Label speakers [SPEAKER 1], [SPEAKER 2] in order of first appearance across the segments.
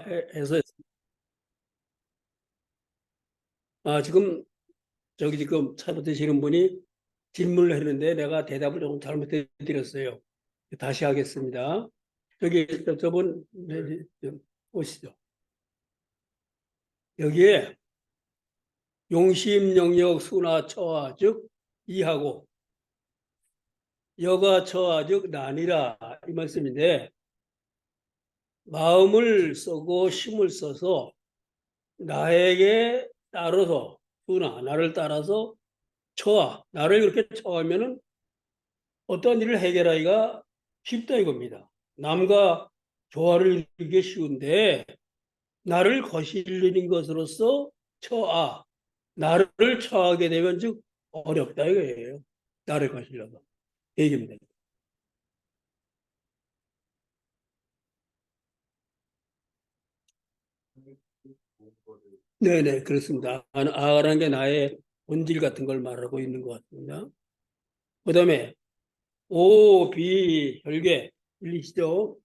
[SPEAKER 1] 해서 지금 지금 차 드시는 분이 질문을 했는데 내가 대답을 조금 잘못해 드렸어요. 다시 하겠습니다. 저분 오시죠. 여기에 용심, 영역, 수나, 처하 즉 이하고 여가, 처하 즉 난이라 이 말씀인데 마음을 쓰고 심을 써서 나에게 따라서 수나 나를 따라서 처하 나를 그렇게 처하면은 어떤 일을 해결하기가 쉽다 이겁니다. 남과 조화를 이루기 쉬운데 나를 거슬리는 것으로서 처하 나를 처하게 되면 즉 어렵다 이거예요. 나를 거슬려서 얘기입니다. 네네 그렇습니다. 아라는 게 나의 본질 같은 걸 말하고 있는 것 같습니다. 그다음에 오, 비, 혈계 들리시죠?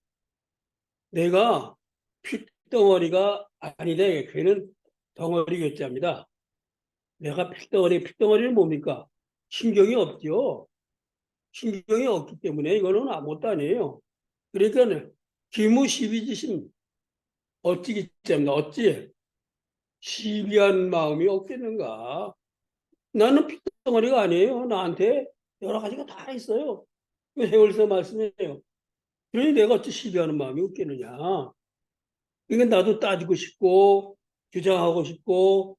[SPEAKER 1] 내가 핏덩어리가 아니래. 걔는 덩어리 괴짜입니다. 내가 핏덩어리는 뭡니까? 신경이 없죠. 신경이 없기 때문에 이거는 아무것도 아니에요. 그러니까 기무십이지심 어찌 기자입니다. 어찌 시비한 마음이 없겠는가? 나는 핏덩어리가 아니에요. 나한테 여러 가지가 다 있어요. 그 세월서 말씀이에요. 그러니 내가 어찌 시비하는 마음이 없겠느냐? 그러니까 나도 따지고 싶고 주장하고 싶고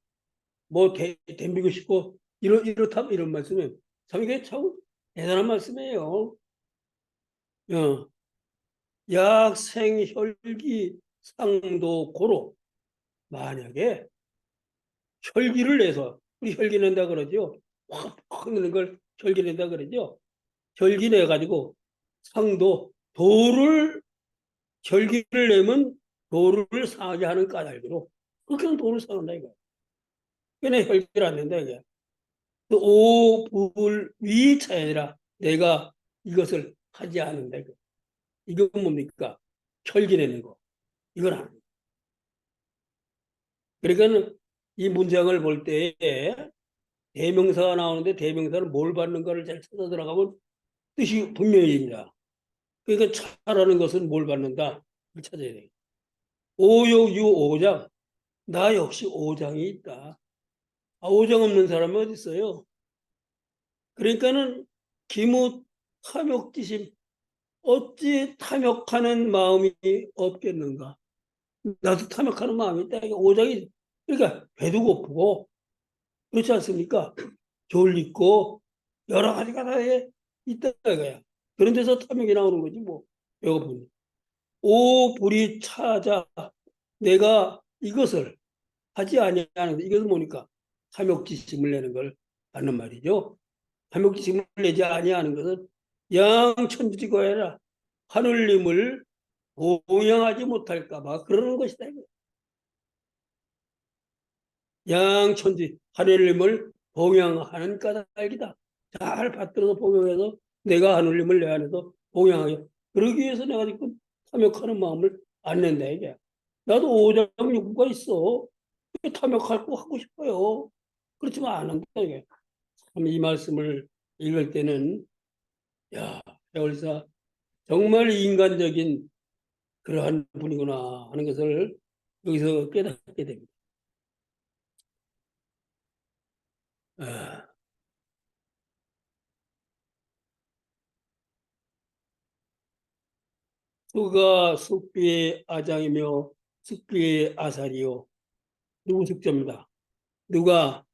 [SPEAKER 1] 뭐 덤비고 싶고 이렇다 이런 말씀은 참 이게 참 대단한 말씀이에요. 어, 약생혈기 상도 고로 만약에 혈기를 내서 우리 혈기 낸다 그러죠. 확 내는 걸 혈기 낸다 그러죠. 혈기 내 가지고 상도 도를 혈기를 내면 도를 상하게 하는 까닭으로 그렇게 도를 상한다 이거. 그냥 혈기를 안 낸다 이게. 오불위차이라 내가 이것을 하지 않는다. 이건 뭡니까? 혈기내는 거. 이건 아닙니다. 그러니까 이 문장을 볼 때에 대명사가 나오는데 대명사는 뭘 받는가를 잘 찾아 들어가면 뜻이 분명해집니다. 그러니까 차라는 것은 뭘 받는다? 이걸 찾아야 돼요. 오욕유 오장. 나 역시 오장이 있다. 오장 없는 사람이 어디 있어요? 그러니까는 기무 탐욕지심 어찌 탐욕하는 마음이 없겠는가? 나도 탐욕하는 마음이 있다. 오장이 그러니까 배도 고프고 그렇지 않습니까? 졸리고 여러 가지가 다 있다 이거야. 그런 데서 탐욕이 나오는 거지 뭐. 배고프니. 오 불이 차자 내가 이것을 하지 아니하는 이것은 뭐니까 탐욕지심을 내는 걸 하는 말이죠. 탐욕지심을 내지 아니하는 것은 양천지고해라 하늘님을 공양하지 못할까 봐 그러는 것이다. 양천지 하늘님을 봉양하는 까닭이다. 잘 받들어서 봉양해서 내가 하늘님을 내 안에서 봉양하게 그러기 위해서 내가 지금 탐욕하는 마음을 안 낸다 이게. 나도 오장 욕구가 있어. 탐욕할 거 하고 싶어요. 그렇지만 안 한다 이게. 참 이 말씀을 읽을 때는 야 해월사 정말 인간적인 그러한 분이구나 하는 것을 여기서 깨닫게 됩니다. 아, 수가 숙비의 아장이며 숙비의 아살이요. 누구 숙자입니다. 누가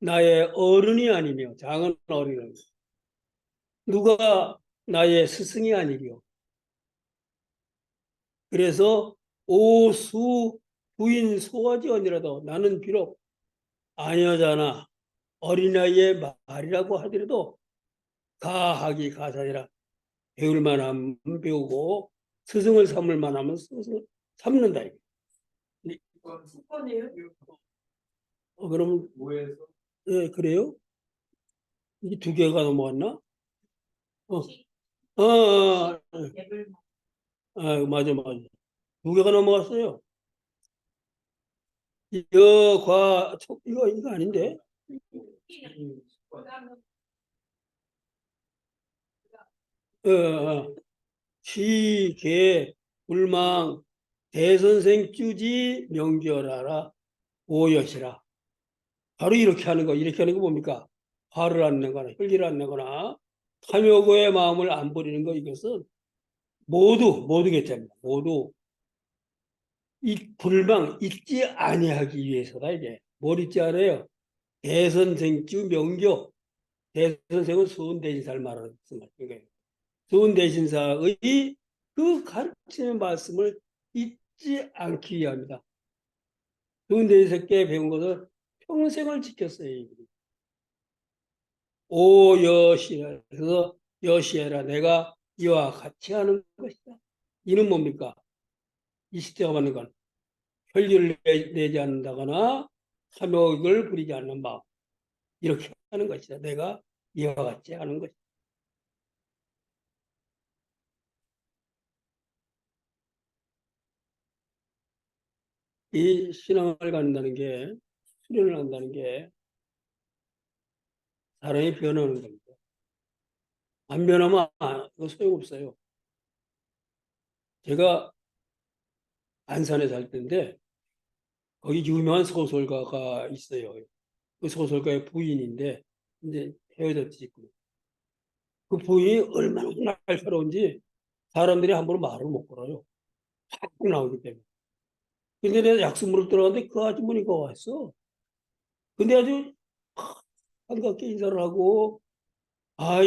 [SPEAKER 1] 나의 어른이 아니며 작은 어린이 누가 나의 스승이 아니며 그래서 오수 부인 소화지 아니라도 나는 비록 아녀자나 어린아이의 말이라고 하더라도 가하기 가사니라 배울 만하면 배우고 스승을 삼을 만하면 스승을 삼는다. 숙번이에요? 그러면 뭐해서? 예, 그래요? 이게 두 개가 넘어왔나? 어, 어, 맞아, 맞아. 두 개가 넘어갔어요. 이거 아닌데? 음. 시계 불망 대선생 쭈지 명결하라 오여시라. 바로 이렇게 하는 거. 이렇게 하는 거 뭡니까? 화를 안 내거나 혈기를 안 내거나 탐욕의 마음을 안 버리는 거. 이것은 모두 괜찮습니다. 모두 이 불망 잊지 아니하기 위해서다. 이게 뭘 잊지 않아요? 대선생주 명교. 대선생은 수은대신사를 말하는 거예요. 수은대신사의 그 가르치는 말씀을 잊지 않기 위함이다. 수은대신사께 배운 것은 평생을 지켰어요. 오 여시라. 그래서 여시해라. 내가 이와 같이 하는 것이다. 이는 뭡니까? 이 시대가 받는 건 혈기를 내지 않는다거나 탐욕을 부리지 않는 마음. 이렇게 하는 것이다. 내가 이와 같이 하는 것이다. 이 신앙을 갖는다는 게, 수련을 한다는 게 사람이 변하는 겁니다. 안 변하면 이거 소용없어요. 제가 안산에 살 때인데 거기 유명한 소설가가 있어요. 그 소설가의 부인인데 이제 헤어졌지. 그 부인이 얼마나 날카로운지 사람들이 함부로 말을 못 걸어요. 자꾸 나오기 때문에. 근데 내가 약수물을 들어갔는데 그 아주머니가 왔어. 근데 아주 반갑게 인사를 하고,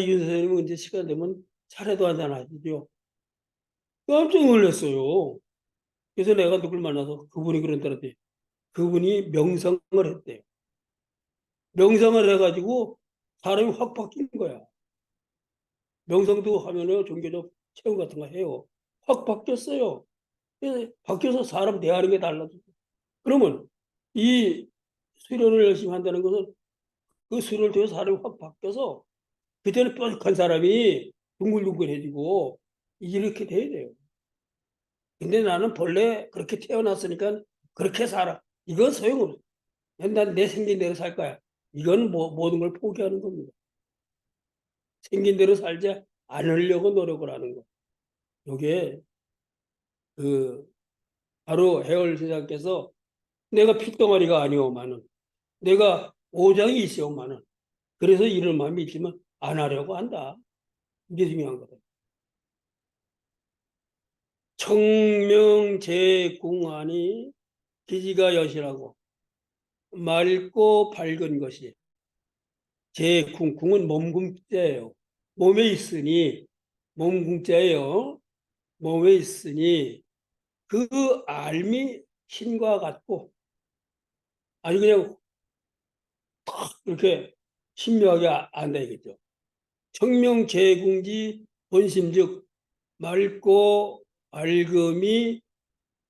[SPEAKER 1] 윤 선생님은 이제 시간 되면 차례도 한잔 하시죠. 깜짝 놀랐어요. 그래서 내가 누굴 만나서 그분이 그런다는데 그분이 명상을 했대요. 명상을 해가지고 사람이 확 바뀐 거야. 명상도 하면은 종교적 체험 같은 거 해요. 확 바뀌었어요. 그래서 바뀌어서 사람 대하는 게 달라져. 그러면 이 수련을 열심히 한다는 것은 그 수련을 통해 사람이 확 바뀌어서 그때는 뾰족한 사람이 둥글둥글해지고 이렇게 돼야 돼요. 근데 나는 본래 그렇게 태어났으니까 그렇게 살아. 이건 소용없어. 난 내 생긴 대로 살 거야. 이건 모든 걸 포기하는 겁니다. 생긴 대로 살지 않으려고 노력을 하는 거. 이게 그 바로 해월 세상께서 내가 핏덩어리가 아니오마는 내가 오장이 있어오마는 그래서 이런 마음이 있지만 안 하려고 한다. 이게 중요한 거다. 청명제궁하니 기지가 여시라고 맑고 밝은 것이 제궁, 궁은 몸궁자예요. 몸에 있으니 몸궁자예요. 몸에 있으니 그 알미 신과 같고 아주 그냥 이렇게 신묘하게 안다 이거죠. 청명제궁지 본심즉 맑고 밝음이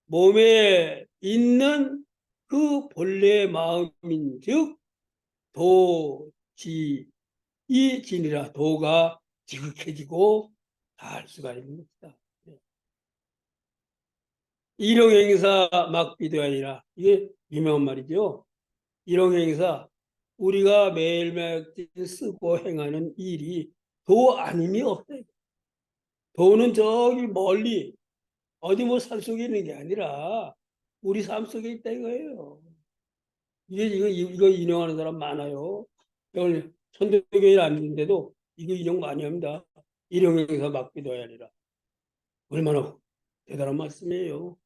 [SPEAKER 1] 몸에 있는 그 본래 마음인즉 도지 이 진이라 도가 지극해지고 닿을 수가 있는 것이다. 일용행사 막비도아니라 이게 유명한 말이죠. 일용행사 우리가 매일매일 쓰고 행하는 일이 도 아님이 없다. 도는 저기 멀리 어디 뭐 산속에 있는 게 아니라 우리 삶 속에 있다 이거예요. 이거 인용하는 사람 많아요. 오늘 천도교회 아닌데도 이거 인용 많이 합니다. 일용행사 막비도야 아니라 얼마나 대단한 말씀이에요.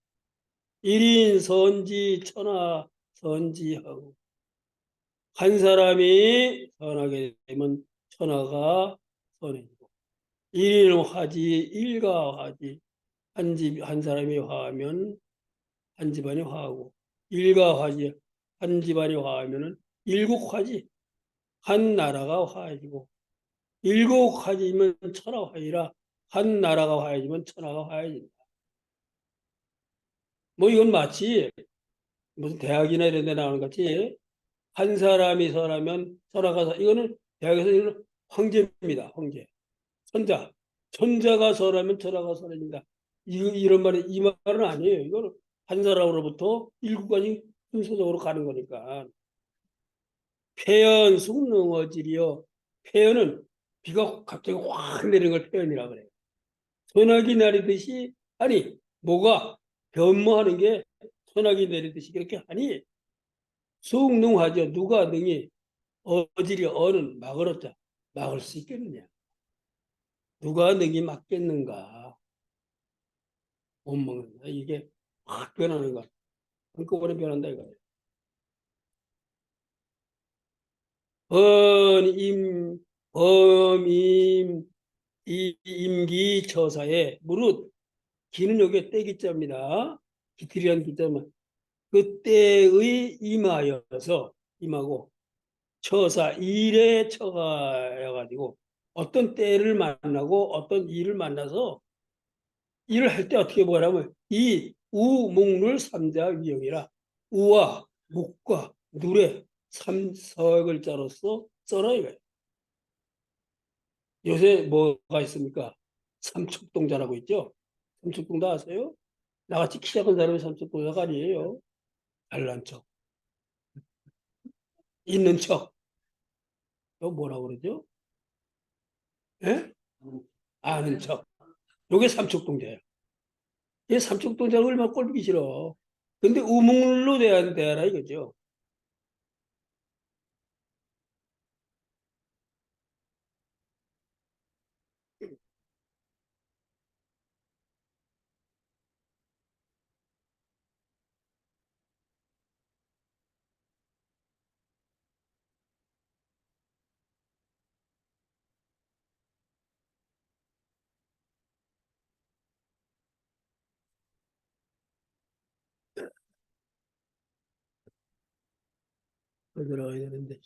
[SPEAKER 1] 일인 선지 천하 선지하고 한 사람이 선하게 되면 천하가 선해지고 일인 화지 일가 화지 한 사람이 화하면 한 집안이 화하고 일가 화지 한 집안이 화하면은 일국 화지 한 나라가 화해지고 일국 화지면 천하 화이라 한 나라가 화해지면 천하가 화해진다. 뭐 이건 마치 무슨 대학이나 이런 데 나오는 것 같이 한 사람이 설하면 설화가 이거는 대학에서 이거는 황제입니다. 황제. 천자. 천자가 설하면 천하가 설해진다. 이런 말이 이 말은 아니에요. 이거는 한 사람으로부터 일국까지 순서적으로 가는 거니까. 폐연 숭능어질이요. 폐연은 비가 갑자기 확 내리는 걸 폐연이라 그래요. 소나기 내리듯이, 아니 뭐가 변모하는 게 소나기 내리듯이 그렇게 하니 숭능하죠. 누가 능히 어질이 어는 막으로자 막을 수 있겠느냐. 누가 능히 막겠는가. 못 먹는다. 이게 확 변하는 거. 한꺼번에 변한다 이거예요. 번임, 범임, 임기처사에 무릇 기는 여기에 때기자입니다. 기틀이란 기자만 그때의 임하여서 임하고 처사 일에 처가여가지고 어떤 때를 만나고 어떤 일을 만나서 일을 할 때 어떻게 보라면 이 우목룰 삼자 위형이라 우와 묵과 누에 삼서글자로서 써라 이거예요. 요새 뭐가 있습니까? 삼척동자라고 있죠. 삼척동자 아세요? 나같이 키 작은 사람이 삼척동자가 아니에요. 잘난 척, 있는 척. 또 뭐라고 그러죠? 예? 아는 척. 요게 삼척동자예요. 이 삼척동자가 얼마나 꼴보기 싫어. 근데 우물로 대하라 이거죠. 들어가야 되는데.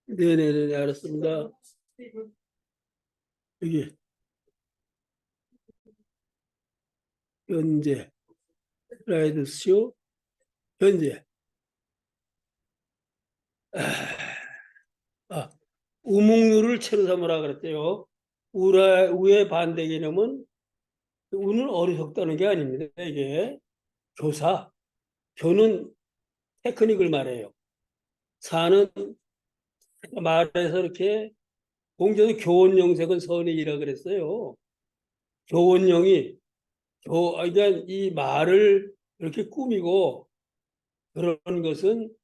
[SPEAKER 1] 네네네, 알았습니다. 여기, 현재, 슬라이드 쇼, 현재. 아, 우목류를 채로 삼으라 그랬대요. 우의 반대 개념은 우는 어리석다는 게 아닙니다. 이게 교사, 교는 테크닉을 말해요. 사는 말에서 이렇게 공자도 교원영색은 선의이라 그랬어요. 교원영이 그러니까 이 말을 이렇게 꾸미고 그런 것은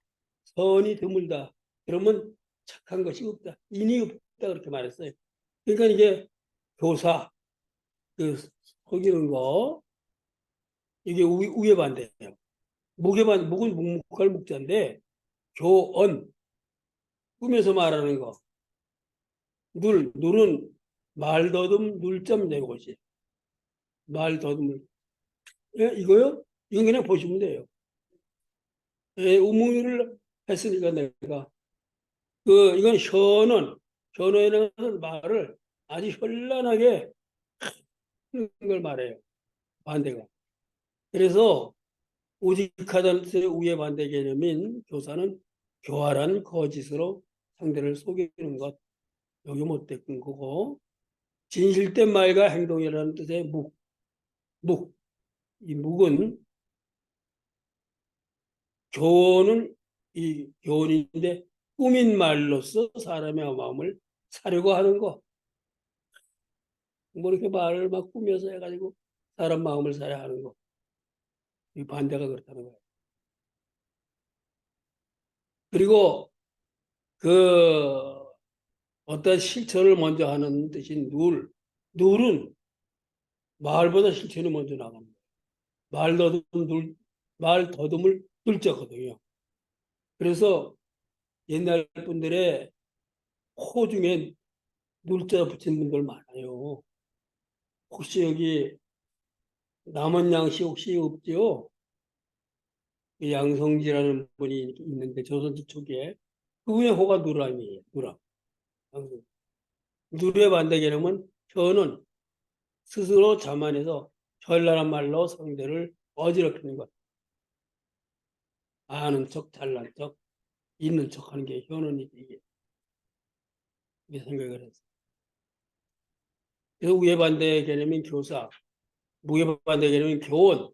[SPEAKER 1] 선이 드물다. 그러면 착한 것이 없다. 인이 없다. 그렇게 말했어요. 그러니까 이게 교사, 그 속이는 거, 이게 우의 반대예요. 목은 묵묵할 묵자인데 교언, 꾸며서 말하는 거. 눌은 말더듬 눌점 내 것이. 말더듬. 예, 이거요? 이건 그냥 보시면 돼요. 예, 우몽이를 했으니까 내가 이건 현어에는 말을 아주 현란하게 하는 걸 말해요. 반대가. 그래서 우직하다는 뜻의 우의 반대 개념인 교사는 교활한 거짓으로 상대를 속이는 것. 여기 못됐던 거고 진실된 말과 행동이라는 뜻의 묵. 이 묵은 교훈은 이 교훈인데 꾸민 말로써 사람의 마음을 사려고 하는 거. 뭐 이렇게 말을 막 꾸며서 해가지고 사람 마음을 사려 하는 거. 이 반대가 그렇다는 거예요. 그리고 그 어떤 실천을 먼저 하는 뜻인 눌은 말보다 실천이 먼저 나갑니다. 말 더듬 눌, 말 더듬을 눌자거든요. 그래서 옛날 분들의 호 중에 눌자 붙인 분들 많아요. 혹시 여기 남원양씨 혹시 없죠? 그 양성지라는 분이 있는데 조선지 초기에 그분의 호가 누람이에요. 누람. 누의 반대 개념은 혀는 스스로 자만해서 현란한 말로 상대를 어지럽히는 것. 아는 척, 잘난 척, 있는 척하는 게 현언이지 이게. 이렇게 생각을 했어. 그래서 우에 반대 개념인 교사, 무에 반대 개념인 교원,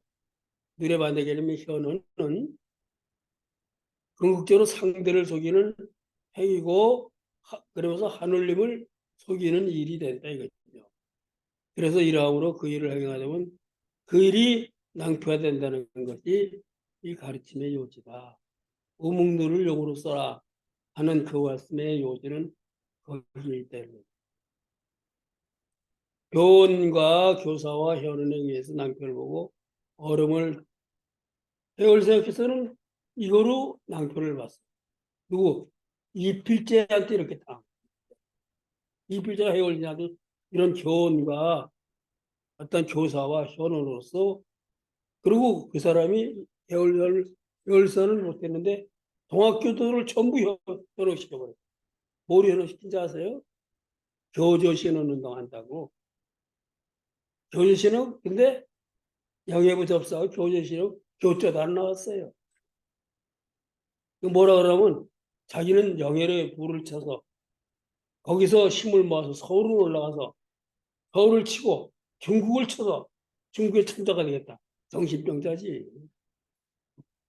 [SPEAKER 1] 늘에 반대 개념인 현언은 궁극적으로 상대를 속이는 행위고 그러면서 하늘님을 속이는 일이 된다 이거죠. 그래서 이러함으로 그 일을 행하려면 그 일이 낭패화된다는 것이 이 가르침의 요지다. 우묵누를 용으로 써라 하는 그 말씀의 요지는 거기에 있다. 교원과 교사와 현원에 의해서 낭패를 보고 얼음을 해월세께서는 이거로 낭패를 봤어요. 누구? 이필제한테 이렇게 당. 이필제가 해월세한테 이런 교원과 어떤 교사와 현원으로서 그리고 그 사람이 해월설을 못했는데 동학교도를 전부 현혹시켜버려요. 뭘 현혹시킨지 아세요? 교조신원 운동한다고. 교조신은 근데 영예부 접사하고 교조신은 교조도 안 나왔어요. 뭐라 그러면 자기는 영예의 부를 쳐서 거기서 힘을 모아서 서울을 올라가서 서울을 치고 중국을 쳐서 중국의 천자가 되겠다. 정신병자지.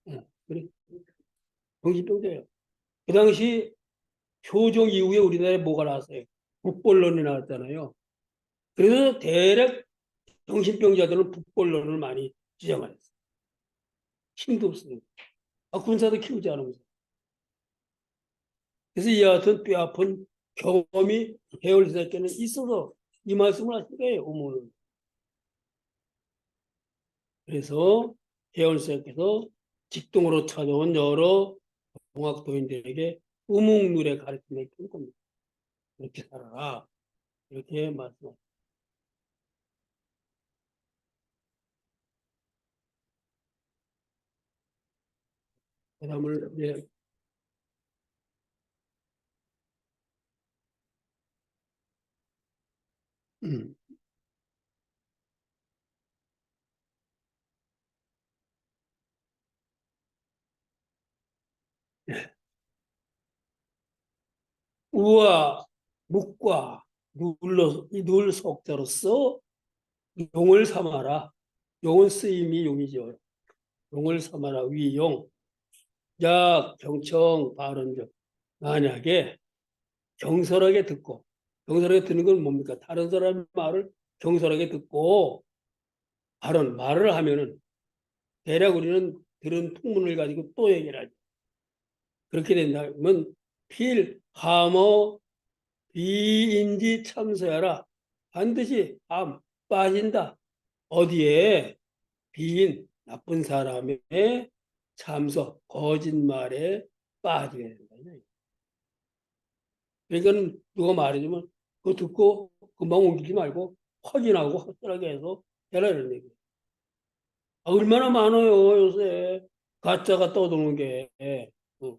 [SPEAKER 1] 응, 그래. 정신병자예요. 그 당시 효종 이후에 우리나라에 뭐가 나왔어요? 북벌론이 나왔잖아요. 그래서 대략 정신병자들은 북벌론을 많이 주장을 했어요. 힘도 없으니까. 군사도 키우지 않으면서. 그래서 이와 같은 뼈아픈 경험이 해월세께는 있어서 이 말씀을 하신 거예요. 어머는. 그래서 해월세께서 직동으로 찾아온 여러 동학도인들에게 우묵누에 가르침을 준 겁니다. 이렇게 살아라. 이렇게 말씀하셨습니다. 그다음을 예, 음. 우와 묵과 눌 속자로서 용을 삼아라. 용은 쓰임이 용이죠. 용을 삼아라. 위용. 야 경청 발언적. 만약에 경솔하게 듣고 경솔하게 듣는 건 뭡니까? 다른 사람의 말을 경솔하게 듣고 발언 말을 하면은 대략 우리는 들은 풍문을 가지고 또 얘기를 하죠. 그렇게 된다면 필하모 비인지 참서하라. 반드시 빠진다. 어디에? 비인 나쁜 사람의 참서 거짓말에 빠지게 된다. 그러니까 누가 말해주면 그거 듣고 금방 옮기지 말고 확인하고 확실하게 해서 해라 이런 얘기. 얼마나 많아요 요새 가짜가 떠도는 게. 어.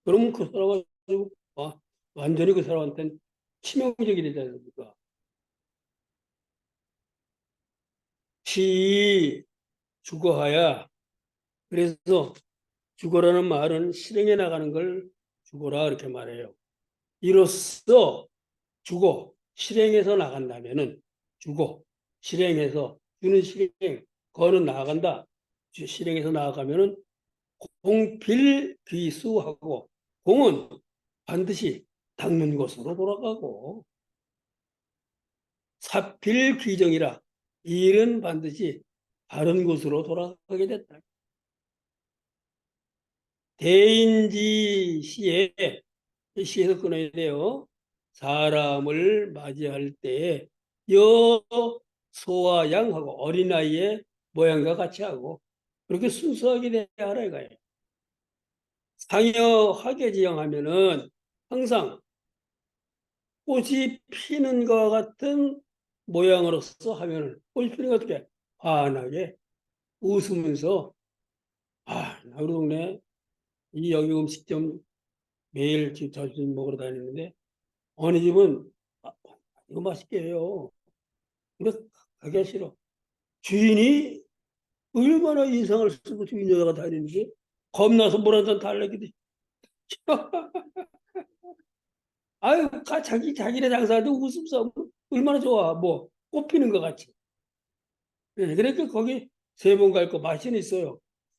[SPEAKER 1] 그러면 그 사람 가지고 완전히 그 사람한테는 치명적이 되지 않습니까? 시 죽어야 그래서 죽어라는 말은 실행해 나가는 걸 죽어라 이렇게 말해요. 이로써 죽어 실행해서 나간다면은 죽어 실행해서 주는 실행 거는 나아간다. 실행해서 나아가면은 공필귀수하고 공은 반드시 닦는 곳으로 돌아가고 사필귀정이라 일은 반드시 바른 곳으로 돌아가게 됐다. 대인지 시에서 끊어야 돼요. 사람을 맞이할 때에 소와 양하고 어린아이의 모양과 같이 하고 그렇게 순수하게 대하라 이거예요. 상여 화개지형하면은 항상 꽃이 피는 것 같은 모양으로서 하면은 꽃이 피는 것 어떻게 환하게 웃으면서 나 우리 동네 이 여기 음식점 매일 집 점심 먹으러 다니는데 어느 집은 이거 맛있게 해요. 근데 가기가 싫어. 주인이 얼마나 인상을 쓰고 주인 여자가 다니는지 겁나서 물 한 잔 달라기도 아유, 자기네 장사할 때 웃음 싸움 얼마나 좋아. 뭐, 꽃피는 것 같이. 예, 그러니까 거기 세 번 갈 거 맛은 있어요.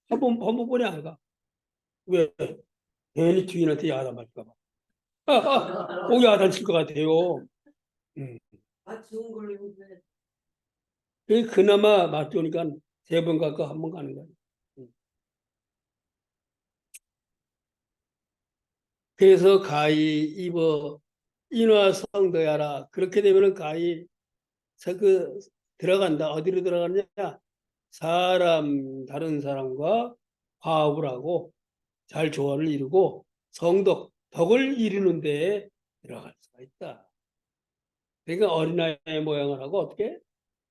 [SPEAKER 1] 한 번에 안 가. 왜? 괜히 주인한테 야단 맞을까 봐. 꼭 야단 칠 것 같아요. 음. 그나마 맛 좋으니까 세 번 갈까 한 번 가는 거야. 음. 그래서 가히 입어 인화성도야라. 그렇게 되면은 가히 그 들어간다. 어디로 들어가느냐? 다른 사람과 화합을 하고 잘 조화를 이루고 성덕, 덕을 이루는 데에 들어갈 수가 있다. 그러니까 어린아이의 모양을 하고 어떻게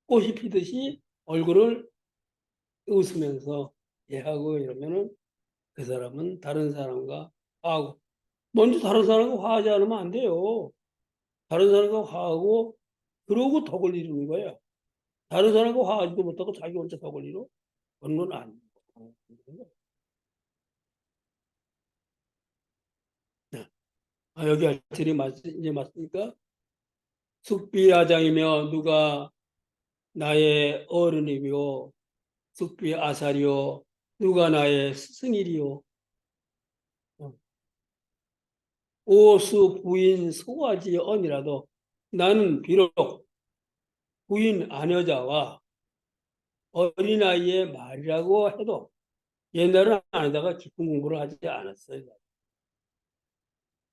[SPEAKER 1] 꽃이 피듯이 얼굴을 웃으면서 예하고 이러면은 그 사람은 다른 사람과 화하고 먼저 다른 사람과 화하지 않으면 안 돼요. 다른 사람과 화하고 그러고 덕을 이루는 거예요. 다른 사람과 화하지도 못하고 자기 혼자 덕을 이루? 그건 안 돼요. 네. 여기 할 틀이 이제 맞습니까? 숙비아장이며 누가 나의 어른이며 숙비아사리요 누가 나의 스승이리요 오수 부인 소화지 언이라도 나는 비록 부인 아녀자와 어린아이의 말이라고 해도 옛날은 안에다가 깊은 공부를 하지 않았어요.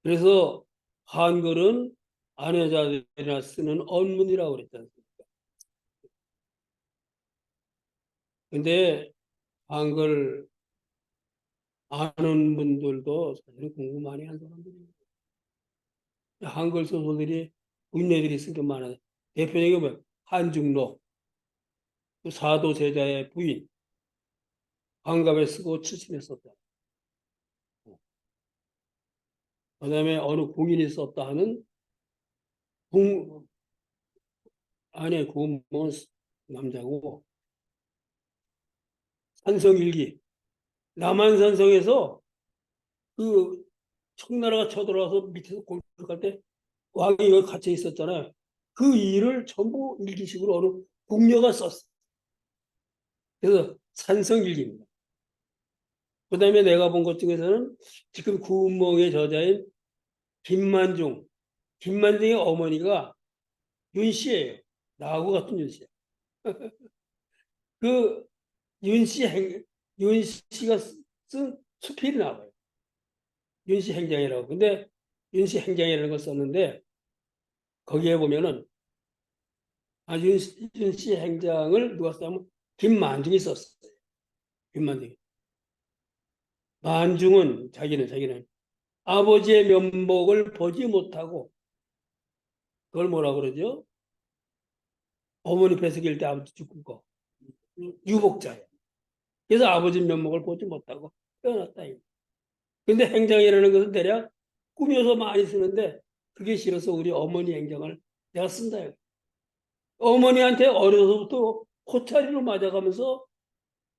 [SPEAKER 1] 그래서 한글은 아녀자들이나 쓰는 언문이라고 그랬지 않습니까? 근데 한글 아는 분들도 사실은 공부 많이 한 사람들이에요. 한글 소설들이 문예들이 쓴 게 많아요. 대표적인 뭐 한중록, 또 사도세자의 부인, 환갑에 쓰고 칠신에 썼다. 그다음에 어느 궁인이 썼다 하는 궁 안에 궁은 남자고 산성일기 남한산성에서 그 청나라가 쳐들어와서 밑에서 공격할 때 왕이 여기 갇혀 있었잖아요. 그 일을 전부 일기식으로 어느 궁녀가 썼어. 그래서 산성일기입니다. 그다음에 내가 본 것 중에서는 지금 구운몽의 저자인 김만중, 김만중의 어머니가 윤씨예요. 나하고 같은 윤씨예요. 그 윤씨가 쓴 수필이 나와요. 윤씨 행장이라고. 근데 윤씨 행장이라는 걸 썼는데 거기에 보면은 윤씨 행장을 누가 썼냐면 김만중이 썼어요. 김만중이. 만중은 자기는 아버지의 면목을 보지 못하고 그걸 뭐라 그러죠? 어머니 뱃속일 때 아버지 죽은 거. 유복자예요. 그래서 아버지 면목을 보지 못하고 태어났다. 근데 행장이라는 것은 대략 꾸며서 많이 쓰는데 그게 싫어서 우리 어머니 행장을 내가 쓴다. 어머니한테 어려서부터 코차리로 맞아가면서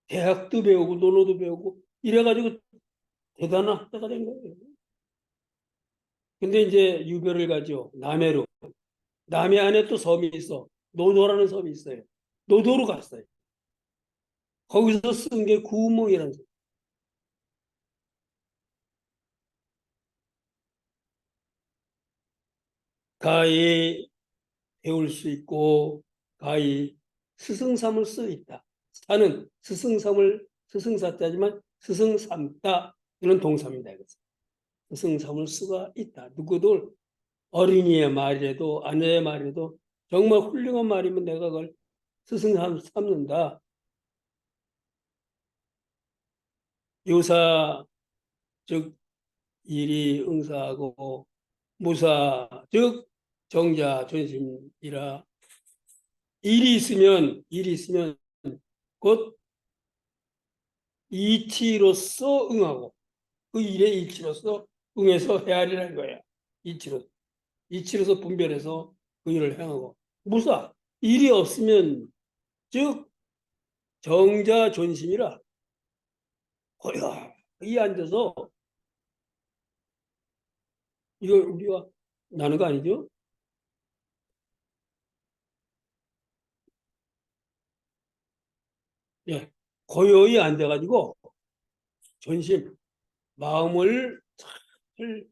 [SPEAKER 1] 대학도 배우고 논어도 배우고 이래가지고 대단한 학자가 된 거예요. 근데 이제 유별을 가죠. 남해로. 남해 안에 또 섬이 있어. 노도라는 섬이 있어요. 노도로 갔어요. 거기서 쓴 게 구운몽이라는 섬. 가히 배울 수 있고 가히 스승 삼을 수 있다. 사는 스승 사자지만 스승 삼다 이런 동사입니다. 스승 삼을 수가 있다. 누구들 어린이의 말이라도 아내의 말이라도 정말 훌륭한 말이면 내가 그걸 스승 삼는다. 유사 즉 일이 응사하고 무사 즉 정자 존심이라 일이 있으면 곧 이치로서 응하고 그 일에 이치로서 응해서 헤아리라는 거야. 이치로. 이치로서 분별해서 그 일을 행하고. 무사. 일이 없으면 즉 정자 존심이라 고요히 앉아서 이거 우리가 나는 거 아니죠? 예. 고요히 앉아가지고 전심, 마음을 잘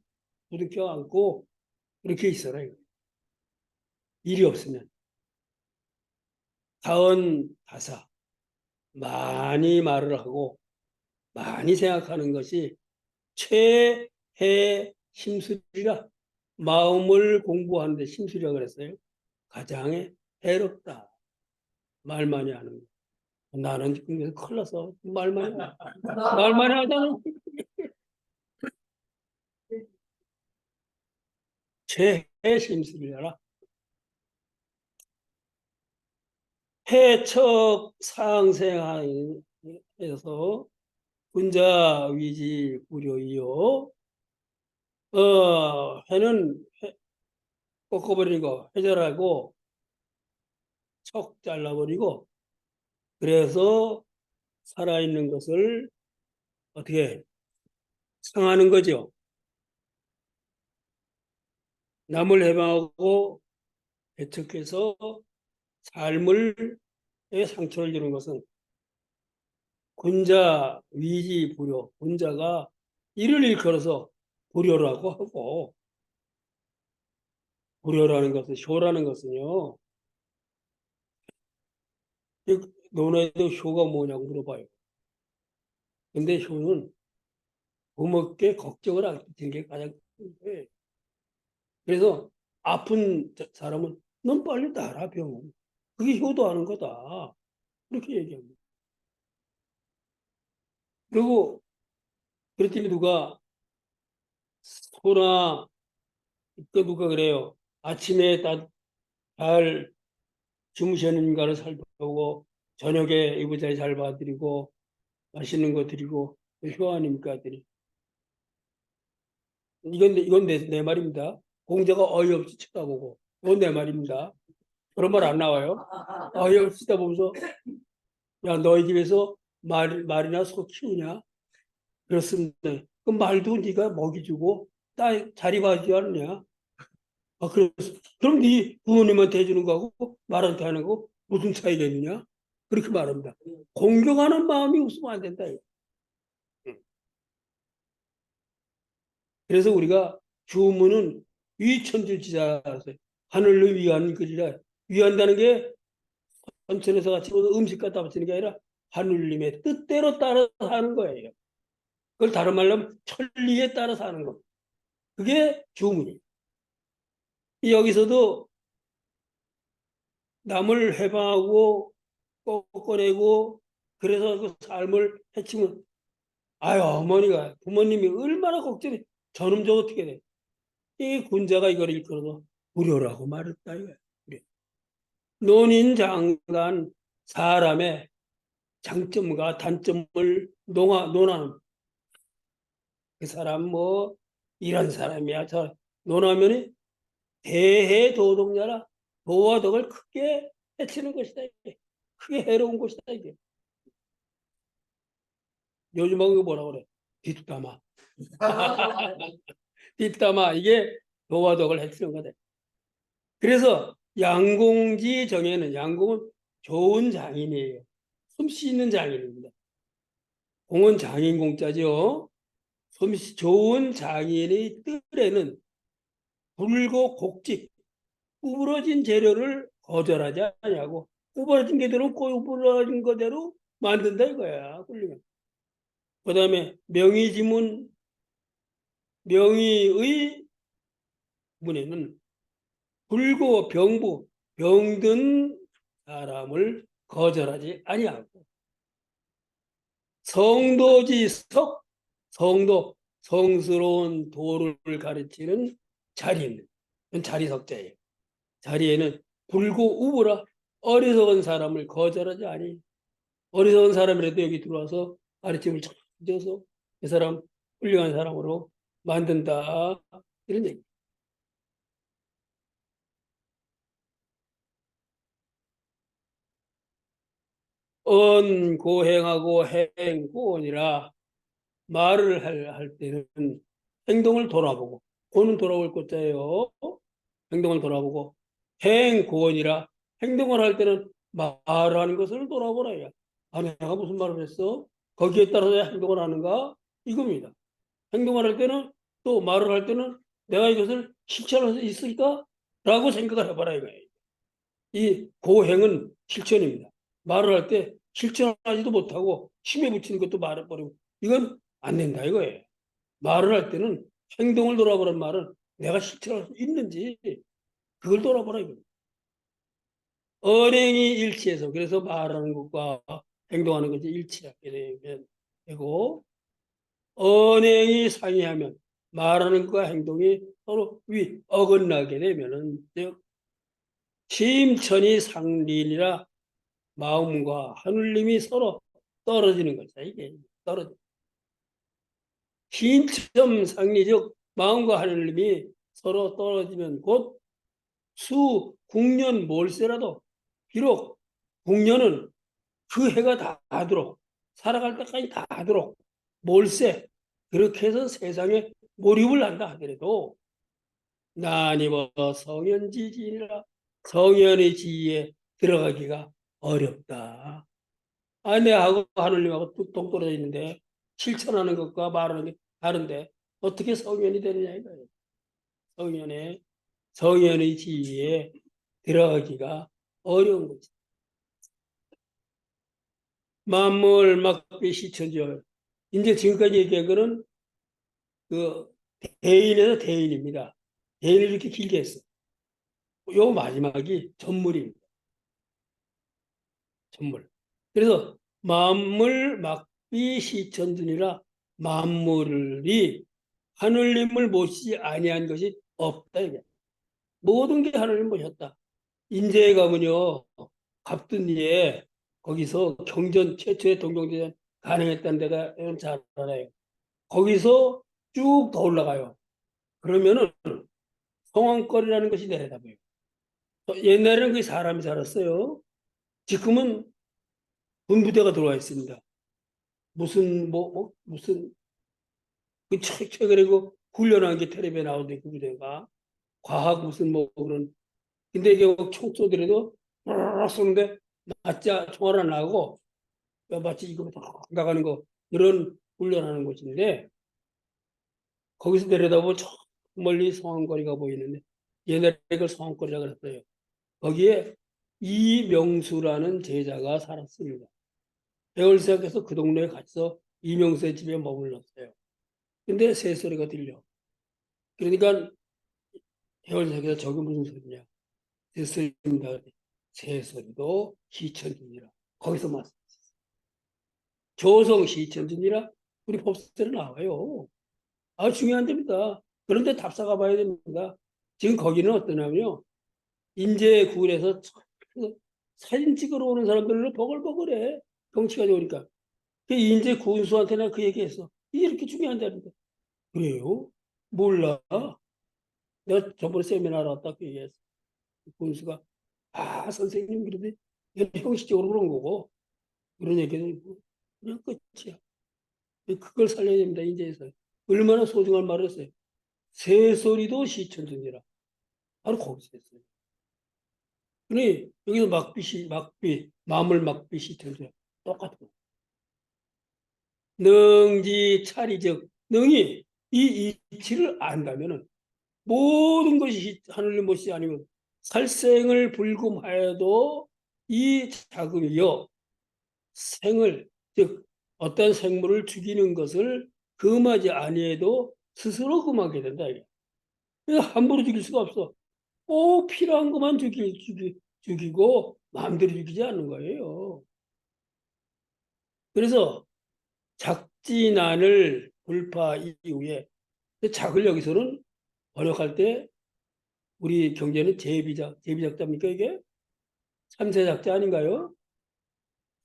[SPEAKER 1] 부둥켜 안고 이렇게 있어라. 일이 없으면. 다은 다사, 많이 말을 하고 많이 생각하는 것이 최해 심술이라. 마음을 공부하는데 심술이라 그랬어요. 가장 해롭다. 말 많이 하는 거. 나는 지금 큰일 났어. 말 많이 하자는 최해 심술이라. 해척 상생하에서 군자 위지 구려이요. 해는 꺾어버리고 해절하고 척 잘라버리고, 그래서 살아있는 것을 어떻게 상하는 거죠. 남을 해방하고 배척해서 삶을 상처를 주는 것은 군자 위지 불효, 군자가 이를 일컬어서 불효라고 하고, 불효라는 것은, 효라는 것은요, 논어에도 효가 뭐냐고 물어봐요. 근데 효는 부모께 걱정을 안 끼치는 게 가장 큰 거예요. 그래서 아픈 사람은 넌 빨리 나라 병원. 그게 효도하는 거다. 그렇게 얘기합니다. 그리고 그랬더니 누가 소나 또 누가 그래요. 아침에 잘 주무셨는가를 살펴보고 저녁에 이부자리 잘 봐드리고 맛있는 거 드리고 효 아닙니까? 하더니 이건 내 말입니다. 공자가 어이없이 쳐다보고 이건 내 말입니다. 그런 말 안 나와요. 어이없이 쳐다보면서 야 너희 집에서 말이나 소 키우냐? 그렇습니다. 그 말도 네가 먹이 주고 자리 봐주지 않느냐? 아, 그럼 네 부모님한테 해주는 거하고 말한테 하는 거 무슨 차이가 있느냐? 그렇게 말합니다. 공경하는 마음이 없으면 안 된다. 그래서 우리가 주문은 위천질지자라서 하늘을 위한 글이라. 위한다는 게 선천에서 같이 음식 갖다 바치는 게 아니라 하늘님의 뜻대로 따라서 하는 거예요. 그걸 다른 말로 하면 천리에 따라서 하는 거. 그게 주문이에요. 여기서도 남을 해방하고 꺾어내고 그래서 그 삶을 해치면, 아유 어머니가 부모님이 얼마나 걱정해. 저놈 저 어떻게 돼. 이 군자가 이걸 일컬어서 무료라고 말했다 이거야. 논인장간 사람의 장점과 단점을 논하는, 그 사람 뭐 이런 사람이야 저 논하면 대해도덕자라. 도와 덕을 크게 해치는 것이다 이게. 크게 해로운 것이다 이게. 요즘하고 뭐라 그래? 뒷담화. 뒷담화 이게 도와 덕을 해치는 거다. 그래서 양공지 정에는, 양공은 좋은 장인이에요. 솜씨 있는 장인입니다. 공은 장인 공자죠. 솜씨 좋은 장인의 뜰에는 굵고 곡직, 구부러진 재료를 거절하지 않냐고. 구부러진 게대로 구부러진 거대로 만든다 이거야. 훌륭해. 그다음에 명의지문, 명의의 문에는 불고 병부, 병든 사람을 거절하지 아니하고, 성도지석, 성도, 성스러운 도를 가르치는 자리는 자리석자예요. 자리에는 불고 우부라. 어리석은 사람을 거절하지 아니. 어리석은 사람이라도 여기 들어와서 가르침을 잘 줘서 그 사람 훌륭한 사람으로 만든다. 이런 얘기. 언고행하고 행고언이라. 말을 할 때는 행동을 돌아보고 고는 돌아올 것자예요. 행동을 돌아보고 행고원이라 행동을 할 때는 말하는 것을 돌아보라야. 아, 내가 무슨 말을 했어? 거기에 따라서 행동을 하는가? 이겁니다. 행동을 할 때는 또 말을 할 때는 내가 이것을 실천할 수 있을까? 라고 생각을 해봐라 이거예요. 이 고행은 실천입니다. 말을 할 때 실천하지도 못하고 힘에 붙이는 것도 말해버리고 이건 안 된다 이거예요. 말을 할 때는 행동을 돌아보란 말은 내가 실천할 수 있는지 그걸 돌아보라 이거예요. 언행이 일치해서 그래서 말하는 것과 행동하는 것이 일치하게 되고 언행이 상이하면 말하는 것과 행동이 서로 어긋나게 되면은 즉 심천이 상린이라 마음과 하늘님이 서로 떨어지는 거죠. 이게 떨어져. 심천 상리적 마음과 하늘님이 서로 떨어지면 곧 수 국년 몰세라도 비록 국년은 그 해가 닿도록 살아갈 때까지 닿도록 몰세 그렇게 해서 세상에 몰입을 한다 하더라도 나니버 성현지지니라 성현의 지위에 들어가기가 어렵다. 아, 내하고 하늘님하고 뚝 동떨어져 있는데 실천하는 것과 말하는 게 다른데 어떻게 성현이 되느냐 이거예요. 성현의 지위에 들어가기가 어려운 거지. 만물 막비 시천지열. 이제 지금까지 얘기한 거는 그 대인에서 대인입니다. 대인을 이렇게 길게 했어. 요 마지막이 전물입니다. 전물. 그래서 만물 막비 시천준이라 만물이 하늘님을 모시지 아니한 것이 없다. 이게. 모든 게 하늘님 모셨다. 인제에 가면요. 갑둔리에 거기서 경전 최초의 동경대전 가능했다는 데가 여러분 잘 알아요. 거기서 쭉 더 올라가요. 그러면은 성황거리라는 것이 내려다봐요. 옛날에는 그 사람이 살았어요. 지금은 군부대가 들어와 있습니다. 무슨 그 최근에 그 훈련한 게 텔레비에 나오는데 그 부대가 과학 무슨 뭐 그런 근데 이게 총 쏘더라도 쏘는데 맞자 총알 안 나고 마치 이거 나가는 거 이런 훈련하는 곳인데 거기서 내려다보면 저 멀리 성황거리가 보이는데 옛날에 그걸 성황거리라고 그랬어요. 거기에 이명수라는 제자가 살았습니다. 배월생에서 그 동네에 가서 이명수의 집에 머물렀어요. 근데 새소리가 들려. 그러니까 배월생에서 저게 무슨 소리냐. 새소리입니다. 새소리도 시천지니라. 거기서 맞 조성 시천지니라 우리 법설에 나와요. 아, 중요한 점이다. 그런데 답사가 봐야 됩니다. 지금 거기는 어떠냐면요. 인제군에서 사진 찍으러 오는 사람들로 버글버글해. 경치가 좋으니까. 그 인제 군수한테 내가 그 얘기했어. 이게 이렇게 중요한 자리인데. 그래요? 몰라. 내가 저번에 세미나를 왔다 그 얘기했어. 군수가 아 선생님 그런데 형식적으로 그런 거고 그런 얘기는 있고 그냥 끝이야. 그걸 살려야 됩니다. 인제에서. 얼마나 소중한 말을 했어요. 새소리도 시천전이라. 바로 거기서 했어요. 그러니 여기서 막비, 마물 막비 시천전 똑같고. 능지 차리적 능이 이 이치를 안다면은 모든 것이 하늘님 못이 아니면 살생을 불금하여도 이 자금이요 생을 즉 어떤 생물을 죽이는 것을 금하지 아니해도 스스로 금하게 된다. 이게. 함부로 죽일 수가 없어. 꼭 필요한 것만 죽이고 마음대로 죽이지 않는 거예요. 그래서 작진안을 불파 이후에 작을 여기서는 번역할 때 우리 경제는 제비작자입니까 이게? 삼세작자 아닌가요?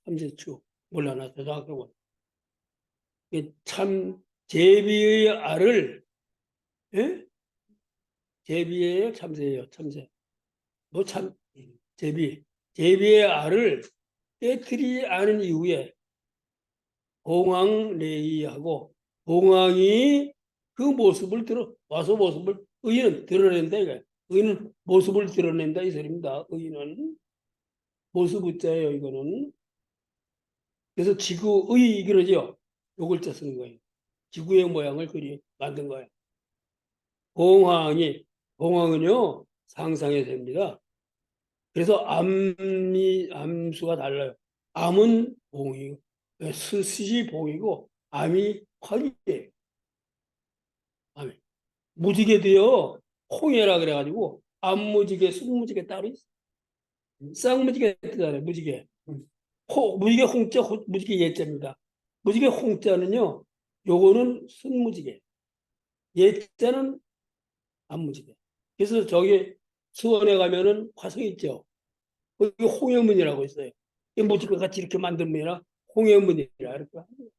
[SPEAKER 1] 삼세추 몰라 나 정확하게 참 제비의 알을 예? 제비예요 참새예요 참새 뭐 참 제비의 알을 깨트리지 않은 이후에 봉황레이하고 봉황이 그 모습을 와서 모습을 의인은 드러낸다 이거. 의인은 모습을 드러낸다 이 소리입니다. 의인은 모습 의자예요 이거는. 그래서 지구의 그러죠. 요 글자 쓰는 거예요. 지구의 모양을 만든 거예요. 봉황은요 상상의 셈입니다. 그래서 암수가 달라요. 암은 봉이고 스시 봉이고 암이 화기예요. 암이. 무지개도요 홍해라 그래가지고 암무지개, 순무지개 따로 있어. 쌍무지개 뜨잖아요. 무지개. 무지개 홍자, 무지개 예자입니다. 무지개 홍자는요, 요거는 순무지개. 예자는 암무지개. 그래서 저기 수원에 가면은 화성 있죠. 거기 홍해문이라고 있어요. 이 무지개 같이 이렇게 만든 문이라 홍해문이라 이렇게 합니다.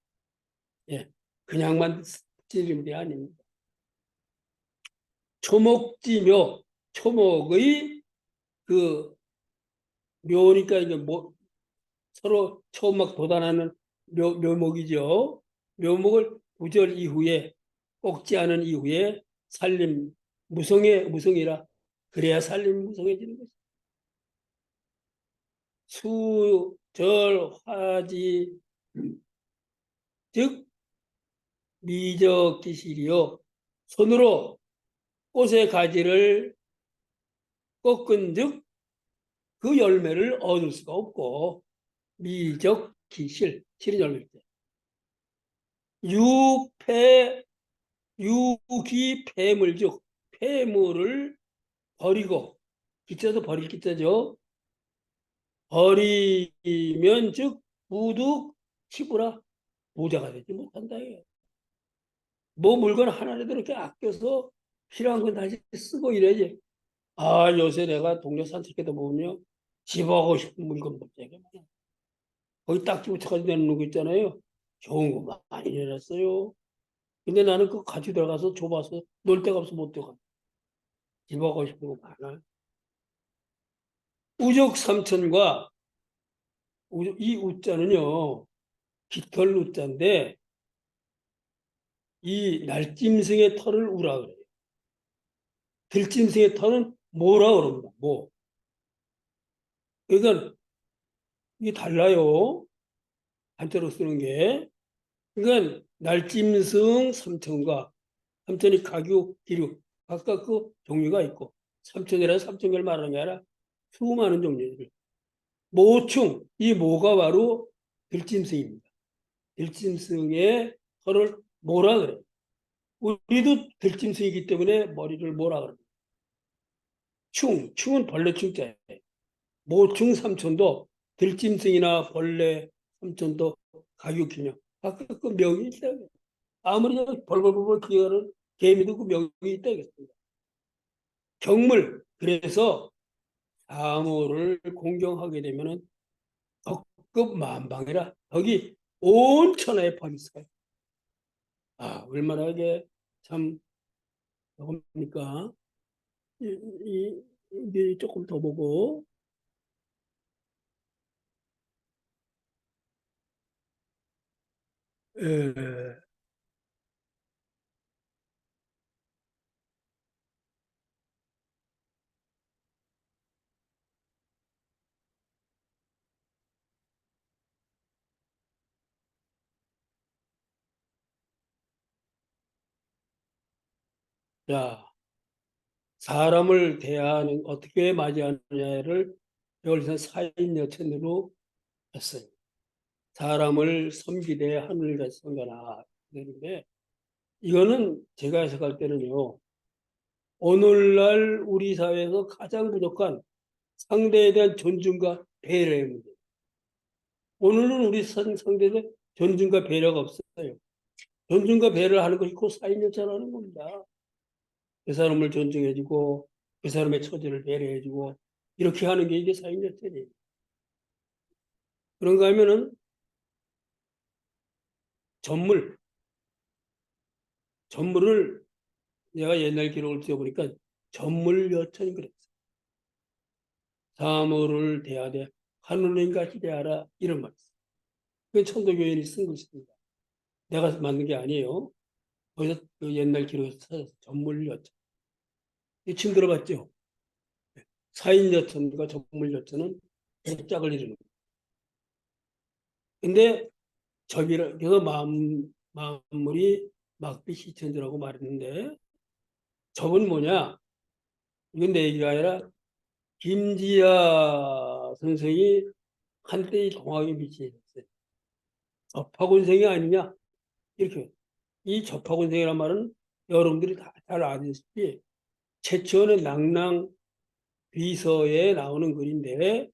[SPEAKER 1] 예, 그냥만 찌르는 게 아닙니다. 초목지묘, 초목의 그 묘니까 이게 뭐 서로 처음 막 돋아나는 묘목이죠. 묘목을 구절 이후에 꺾지 않은 이후에 살림 무성이라 그래야 살림 무성해지는 거죠. 수절화지 즉 미적기실이요 손으로 꽃의 가지를 꺾은즉 그 열매를 얻을 수가 없고 미적기실 실은 열매입니다. 유폐 유기 폐물즉 폐물을 버리고 기자도 버릴 기자죠. 버리면 즉 부득 치부라 부자가 되지 못한다. 뭐 물건 하나라도 이렇게 아껴서 필요한 건 다시 쓰고 이래야지. 아 요새 내가 동네 산책해도 보면요 집어가고 싶은 물건 갑자기 거기 딱지 붙여가지고 내놓는 거 있잖아요. 좋은 거 많이 내놨어요. 근데 나는 그 가지고 들어가서 좁아서 놀 데가 없어 못 들어가. 집어가고 싶은 거 많아. 우적 삼천과 이 우자는요 깃털 우자인데 이 날짐승의 털을 우라 그래요. 들짐승의 털은 뭐라 그럽니다. 뭐. 그러니까 이게 달라요. 한자로 쓰는 게. 그러니까 날짐승 삼천과 삼천이 가교, 기류 각각 그 종류가 있고 삼천이라는 삼천개를 말하는 게 아니라 수많은 종류들. 모충 이 모가 바로 들짐승입니다. 들짐승의 털을 뭐라 그래요. 우리도 들짐승이기 때문에 머리를 뭐라 그래요. 충은 벌레 충자예요. 모충 삼천도 들짐승이나 벌레 삼천도 가격기냐. 각각 그 명이 있어요. 아무리 벌벌벌 기어가는 개미도 그 명이 있다겠습니다. 경물 그래서 사모를 공경하게 되면은 덕급 만방이라 덕이 온 천하에 퍼있어요. 아 얼마나 이게 참 뭡니까? 이게 조금 더 보고 에, 자 사람을 대하는 어떻게 맞이하느냐를 여기서 사인여천으로 했어요. 사람을 섬기되 하늘을 섬겨라. 그런데 이거는 제가 해석할 때는요. 오늘날 우리 사회에서 가장 부족한 상대에 대한 존중과 배려의 문제. 오늘은 우리 상대에 존중과 배려가 없어요. 존중과 배려를 하는 것이 곧 사인여천하는 겁니다. 그 사람을 존중해주고 그 사람의 처지를 배려해주고 이렇게 하는 게 이게 사인여천이에요. 그런가 하면은 전물, 전물을 내가 옛날 기록을 띄워보니까 전물여천이 그랬어요. 사물을 대하되 하느님같이 대하라 이런 말이었어요. 그 천도교인이 쓴 것입니다. 내가 만든 게 아니에요. 거기서 그 옛날 기록에서 찾아서 전물여천. 이 지금 들어봤죠? 사인여천과 전물여천은 백작을 이루는. 근데 저기를 그래서 만물이 막비 시천주라고 말했는데 저건 뭐냐? 이건 내 얘기가 아니라 김지아 선생이 한때 이 동학에 미치셨어요. 접하곤생이 아니냐? 이렇게. 이 접하곤생이란 말은 여러분들이 다 잘 아시다시피 최초의 낭랑 비서에 나오는 글인데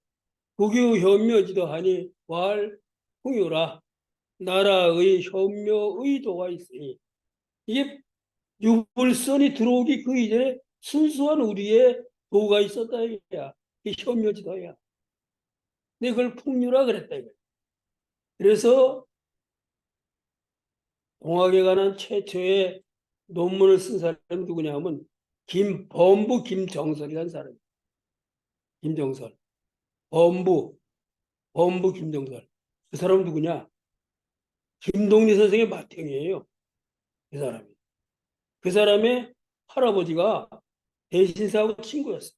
[SPEAKER 1] 국유 현묘지도 하니 왈 풍요라 나라의 현묘 의도가 있으니 이게 유불선이 들어오기 그 이전에 순수한 우리의 도가 있었다 이거야. 이 현묘지도야. 근데 그걸 풍류라 그랬다 이거야. 그래서 공학에 관한 최초의 논문을 쓴 사람이 누구냐 하면 범부 김정설이라는 사람이에요. 김정설. 범부 김정설. 그 사람은 누구냐? 김동리 선생의 맏형이에요. 그 사람이. 그 사람의 할아버지가 대신사하고 친구였어요.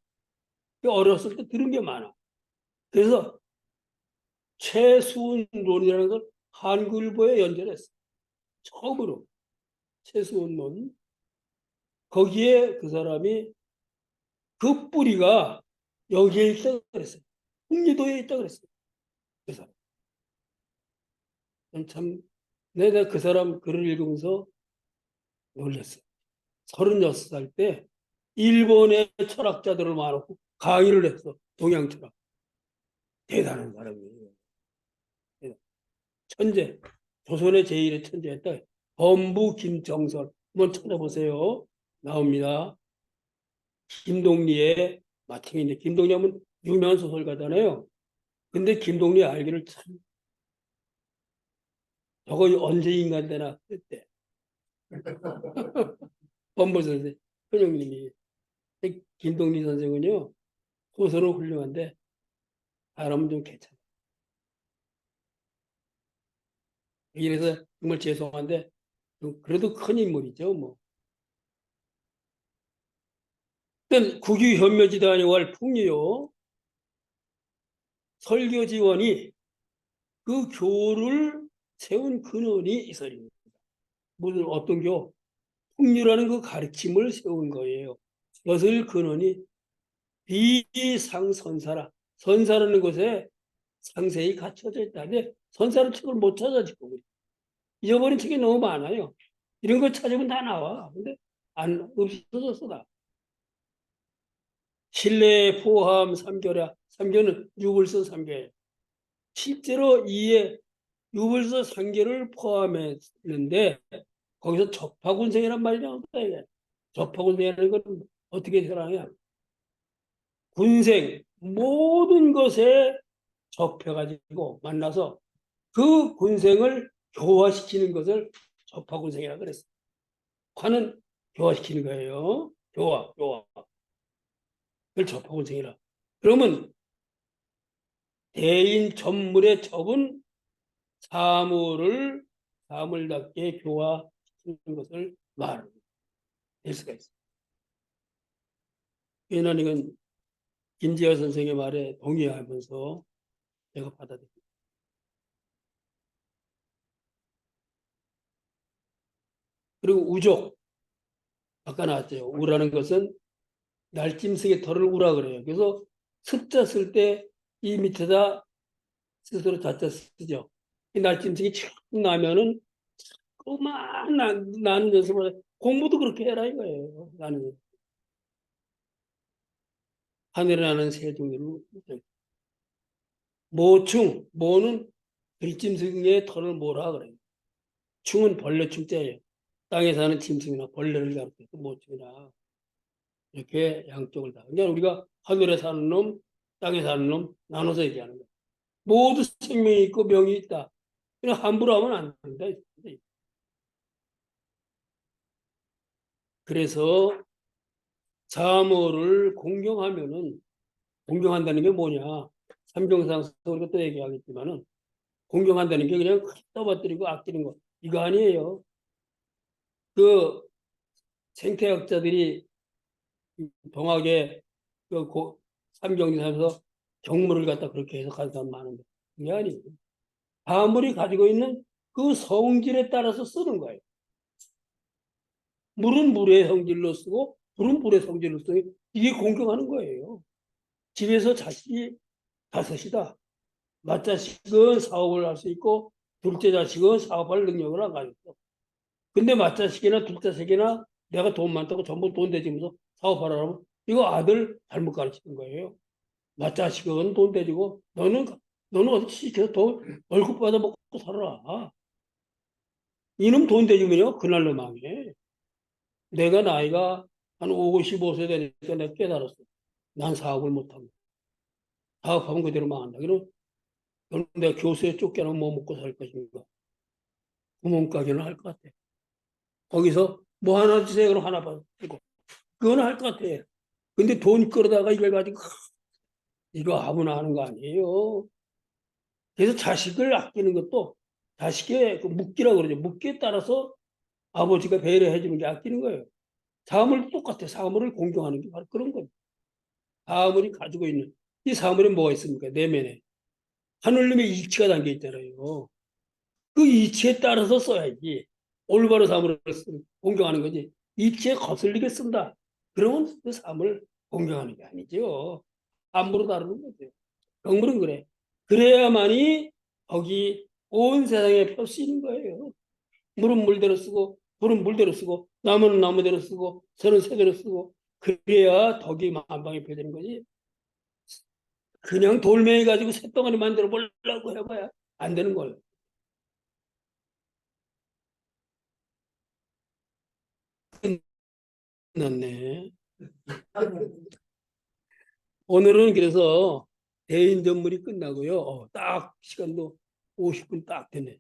[SPEAKER 1] 어렸을 때 들은 게 많아. 그래서 최수은론이라는 걸 한글보에 연재했어요. 처음으로 최수은론. 거기에 그 사람이 그 뿌리가 여기에 있다고 그랬어요. 풍리도에 있다고 그랬어요. 그 사람. 참, 내가 그 사람 글을 읽으면서 놀랐어요. 36살 때 일본의 철학자들을 많고 강의를 했어. 동양 철학. 대단한 사람이에요. 천재. 조선의 제1의 천재였다. 범부 김정설. 한번 찾아보세요. 나옵니다. 김동리의 마팅인데 김동리 하면 유명한 소설가잖아요. 근데 김동리 알기를 참 저거 언제 인간 되나 그때 범부 선생 현영님이 김동리 선생은요 소설은 훌륭한데 사람은 좀 괜찮아. 이래서 정말 죄송한데 그래도 큰 인물이죠 뭐. 일단 국유 현묘지단이 왈 풍류요 설교지원이 그 교를 세운 근원이 이설입니다. 무슨 어떤 교? 풍류라는 그 가르침을 세운 거예요. 그것을 근원이 비상선사라. 선사라는 것에 상세히 갖춰져 있다는데 선사는 책을 못 찾아 지금. 잊어버린 책이 너무 많아요. 이런 거 찾으면 다 나와. 근데 안 없어졌어 다. 실내 포함 3교라. 3교는 유불서 3교예요. 실제로 이에 유불서 3교를 포함했는데 거기서 접하군생이란 말이 나온다 이게. 접하군생이라는 건 어떻게 설명해야? 군생 모든 것에 접해가지고 만나서 그 군생을 교화시키는 것을 접하군생이라고 그랬어요. 관은 교화시키는 거예요. 교화. 그걸 접하군생이라. 그러면 대인 전물의 접은 사물답게 교화시키는 것을 말할 수가 있어요. 이건 김지아 선생의 말에 동의하면서 제가 받아들입니다. 그리고 우족. 아까 나왔죠. 우라는 것은 날짐승의 털을 우라 그래요. 그래서 습자 쓸 때 이 밑에다 스스로 자자 쓰죠. 이 날짐승이 촥 나면은 그만 나는 연습을 공부도 그렇게 해라 이거예요. 나는 하늘에 나는 새 종류를 모충 모는 들짐승의 털을 모라 그래요. 충은 벌레 충자예요. 땅에 사는 짐승이나 벌레를 가르쳐서 모충이나 이렇게 양쪽을 다. 그러니까 우리가 하늘에 사는 놈, 땅에 사는 놈 나눠서 얘기하는 거예요. 모두 생명이 있고 명이 있다. 그냥 함부로 하면 안 된다. 그래서 사모를 공경한다는 게 뭐냐? 삼경상서 우리가 또 얘기하겠지만은 공경한다는 게 그냥 떠받들이고 아끼는 거 이거 아니에요. 그 생태학자들이 동학의 그 삼경지사에서 경물을 갖다 그렇게 해석한 사람 많은데 그게 아니고 화물이 가지고 있는 그 성질에 따라서 쓰는 거예요. 물은 물의 성질로 쓰고 불은 불의 성질로 쓰고 이게 공경하는 거예요. 집에서 자식이 다섯이다. 맏자식은 사업을 할 수 있고 둘째 자식은 사업할 능력을 안 가지고 있어. 근데 맏자식이나 둘째자식이나 내가 돈 많다고 전부 돈 대주면서 사업하라고 이거 아들 잘못 가르치는 거예요. 맏자식은 돈 대주고 너는 어디 시켜서 돈 월급 받아 먹고 살아. 이놈 돈 대주면요 그날로 망해. 내가 나이가 한 55세 되니까 내가 깨달았어. 난 사업을 못한다. 사업하면 그대로 망한다. 그럼 내가 교수에 쫓겨나면 뭐 먹고 살 것인가. 구멍가게는 할 것 같아. 거기서 뭐 하나 주세요. 그럼 하나 받고. 그건 할 것 같아. 근데 돈 끌어다가 이걸 가지고 이거 아무나 하는 거 아니에요. 그래서 자식을 아끼는 것도 자식의 그 묵기라고 그러죠. 묵기에 따라서 아버지가 배려해 주는 게 아끼는 거예요. 사물도 똑같아. 사물을 공경하는 게 바로 그런 겁니다. 사물이 가지고 있는 이 사물에 뭐가 있습니까? 내면에 하늘님의 이치가 담겨 있잖아요. 그 이치에 따라서 써야지. 올바른 사물을 공경하는 거지. 이치에 거슬리게 쓴다. 그러면 그 사물을 공경하는 게 아니죠. 함부로 다루는 거죠. 경물은 그래. 그래야만이 거기 온 세상에 펼 수 있는 거예요. 물은 물대로 쓰고 불은 물대로 쓰고 나무는 나무대로 쓰고 새는 새대로 쓰고 그래야 덕이 만방에 펴지는 거지. 그냥 돌멩이 가지고 쇳덩어리 만들어 보려고 해봐야 안 되는 거예요. 끝났네. 오늘은 그래서 대인 전물이 끝나고요. 딱 시간도 50분 딱 되네.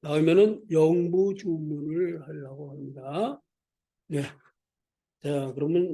[SPEAKER 1] 다음에는 영부 주문을 하려고 합니다. 네. 자, 그러면